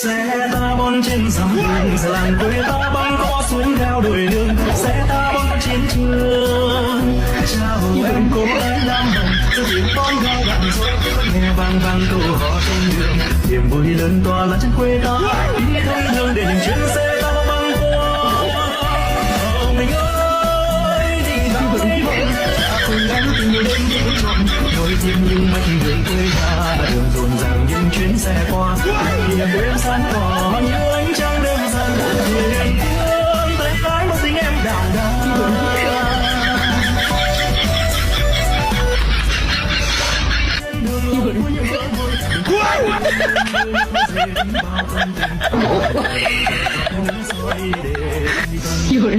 Xe ta bon trên dòng đường, giờ làng quê ta băng có xuống theo đồi đường. Xe ta bon trên trường, chào em cô ấy lam hồng, cho tiếng con gao đàn rồi nghe vang vang câu hò trên đường. Niềm vui lớn to là trên quê ta, đi thông đường để những chuyến xe ta băng qua. Mình ơi, đi vào đây vội, ta cùng gắn tình yêu đến những trọn, đôi tim những mệnh đường quê ta, đường rộn ràng những chuyến xe qua. Niềm quê em sáng tỏ như ánh trăng đêm gian, người em thương tay lái một tình em đào đá. You're